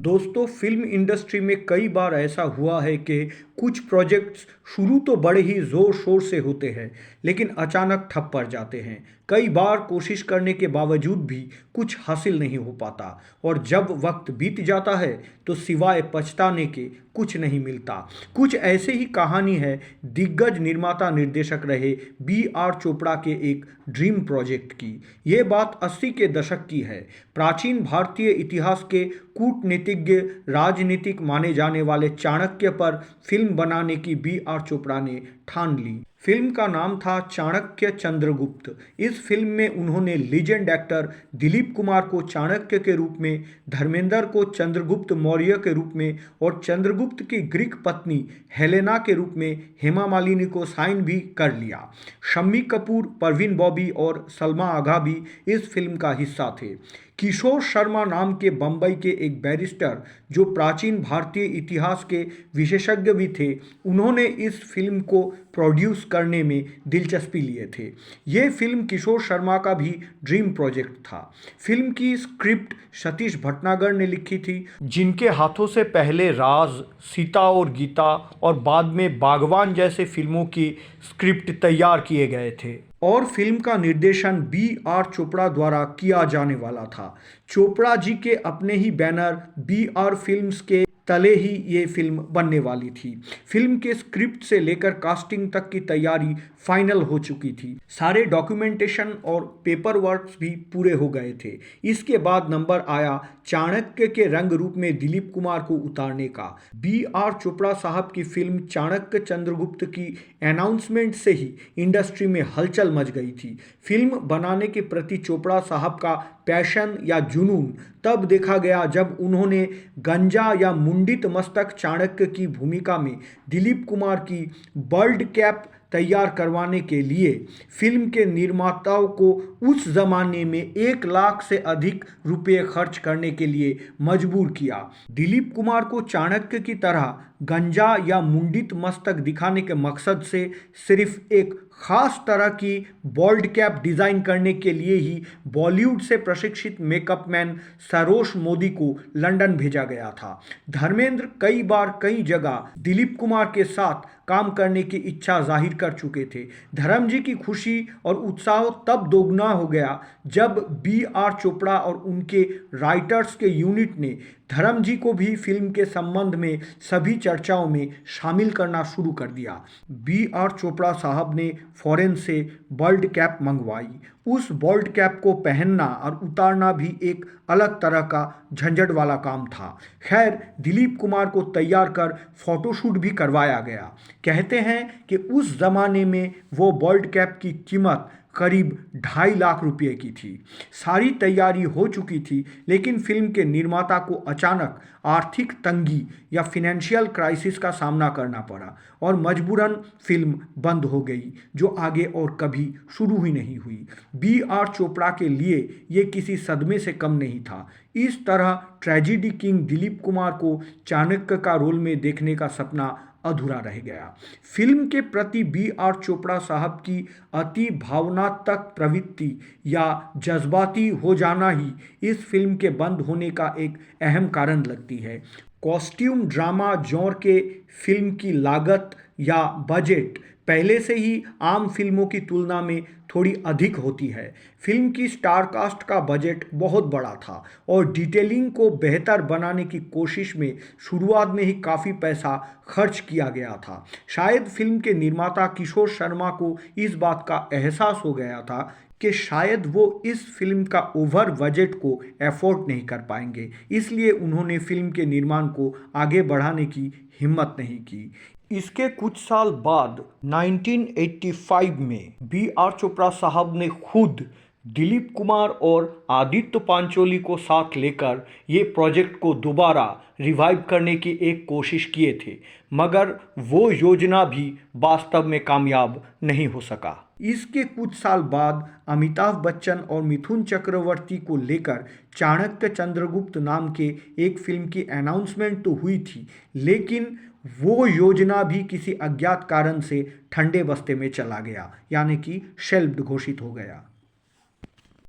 दोस्तों, film industry में कई बार ऐसा हुआ है कि कुछ प्रोजेक्ट्स शुरू तो बड़े ही ज़ोर शोर से होते हैं, लेकिन अचानक ठप पड़ जाते हैं। कई बार कोशिश करने के बावजूद भी कुछ हासिल नहीं हो पाता और जब वक्त बीत जाता है तो सिवाय पछताने के कुछ नहीं मिलता। कुछ ऐसे ही कहानी है दिग्गज निर्माता निर्देशक रहे B.R. चोपड़ा के एक ड्रीम प्रोजेक्ट की। ये बात 80 के दशक की है। प्राचीन भारतीय इतिहास के कूटनीतिज्ञ, राजनीतिक माने जाने वाले चाणक्य पर फिल्म बनाने की B.R. चोपड़ा ने ठान ली। फिल्म का नाम था चाणक्य चंद्रगुप्त। इस फिल्म में उन्होंने लीजेंड एक्टर दिलीप कुमार को चाणक्य के रूप में, धर्मेंद्र को चंद्रगुप्त मौर्य के रूप में और चंद्रगुप्त की ग्रीक पत्नी हेलेना के रूप में हेमा मालिनी को साइन भी कर लिया। शम्मी कपूर, परवीन बॉबी और सलमा आगा भी इस फिल्म का हिस्सा थे। किशोर शर्मा नाम के बम्बई के एक बैरिस्टर जो प्राचीन भारतीय इतिहास के विशेषज्ञ भी थे, उन्होंने इस फिल्म को प्रोड्यूस करने में दिलचस्पी लिए थे। ये फिल्म किशोर शर्मा का भी ड्रीम प्रोजेक्ट था। फिल्म की स्क्रिप्ट सतीश भटनागर ने लिखी थी, जिनके हाथों से पहले राज, सीता और गीता और बाद में बागवान जैसे फिल्मों की स्क्रिप्ट तैयार किए गए थे और फिल्म का निर्देशन B.R. चोपड़ा द्वारा किया जाने वाला था। चोपड़ा जी के अपने ही बैनर B.R. फिल्म्स के तले ही ये फिल्म बनने वाली थी। फिल्म के स्क्रिप्ट से लेकर कास्टिंग तक की तैयारी फाइनल हो चुकी थी। सारे डॉक्यूमेंटेशन और पेपर वर्क्स भी पूरे हो गए थे। इसके बाद नंबर आया चाणक्य के रंग रूप में दिलीप कुमार को उतारने का। B.R. चोपड़ा साहब की फिल्म चाणक्य चंद्रगुप्त की अनाउंसमेंट से ही इंडस्ट्री में हलचल मच गई थी। फिल्म बनाने के प्रति चोपड़ा साहब का पैशन या जुनून तब देखा गया जब उन्होंने गंजा या मुंडित मस्तक चाणक्य की भूमिका में दिलीप कुमार की बर्ल्ड कैप तैयार करवाने के लिए फिल्म के निर्माताओं को उस जमाने में 1 लाख से अधिक रुपये खर्च करने के लिए मजबूर किया। दिलीप कुमार को चाणक्य की तरह गंजा या मुंडित मस्तक दिखाने के मकसद से सिर्फ एक खास तरह की बॉल्ड कैप डिजाइन करने के लिए ही बॉलीवुड से प्रशिक्षित मेकअप मैन सरोज मोदी को लंदन भेजा गया था। धर्मेंद्र कई बार कई जगह दिलीप कुमार के साथ काम करने की इच्छा जाहिर कर चुके थे। धर्म जी की खुशी और उत्साह तब दोगुना हो गया जब B.R. चोपड़ा और उनके राइटर्स के यूनिट ने धर्म जी को भी फिल्म के संबंध में सभी चर्चाओं में शामिल करना शुरू कर दिया। B.R. चोपड़ा साहब ने फॉरेन से बर्ल्ड कैप मंगवाई। उस बर्ल्ड कैप को पहनना और उतारना भी एक अलग तरह का झंझट वाला काम था। खैर, दिलीप कुमार को तैयार कर फोटोशूट भी करवाया गया। कहते हैं कि उस जमाने में वो बर्ल्ड कैप की कीमत करीब 2.5 लाख रुपये की थी। सारी तैयारी हो चुकी थी, लेकिन फिल्म के निर्माता को अचानक आर्थिक तंगी या फिनेंशियल क्राइसिस का सामना करना पड़ा और मजबूरन फिल्म बंद हो गई, जो आगे और कभी शुरू ही नहीं हुई। B.R. चोपड़ा के लिए ये किसी सदमे से कम नहीं था। इस तरह ट्रेजिडी किंग दिलीप कुमार को चाणक्य का रोल में देखने का सपना अधूरा रह गया। फिल्म के प्रति B.R. चोपड़ा साहब की अति भावनात्मक प्रवृत्ति या जज्बाती हो जाना ही इस फिल्म के बंद होने का एक अहम कारण लगती है। कॉस्ट्यूम ड्रामा जॉनर के फिल्म की लागत या बजट पहले से ही आम फिल्मों की तुलना में थोड़ी अधिक होती है। फिल्म की स्टार कास्ट का बजट बहुत बड़ा था और डिटेलिंग को बेहतर बनाने की कोशिश में शुरुआत में ही काफ़ी पैसा खर्च किया गया था। शायद फिल्म के निर्माता किशोर शर्मा को इस बात का एहसास हो गया था कि शायद वो इस फिल्म का ओवर बजट को एफोर्ड नहीं कर पाएंगे, इसलिए उन्होंने फिल्म के निर्माण को आगे बढ़ाने की हिम्मत नहीं की। इसके कुछ साल बाद 1985 में B.R. चोपड़ा साहब ने खुद दिलीप कुमार और आदित्य पांचोली को साथ लेकर ये प्रोजेक्ट को दोबारा रिवाइव करने की एक कोशिश किए थे, मगर वो योजना भी वास्तव में कामयाब नहीं हो सका। इसके कुछ साल बाद अमिताभ बच्चन और मिथुन चक्रवर्ती को लेकर चाणक्य चंद्रगुप्त नाम के एक फिल्म की अनाउंसमेंट तो हुई थी, लेकिन वो योजना भी किसी अज्ञात कारण से ठंडे बस्ते में चला गया, यानी कि शेल्फ्ड घोषित हो गया।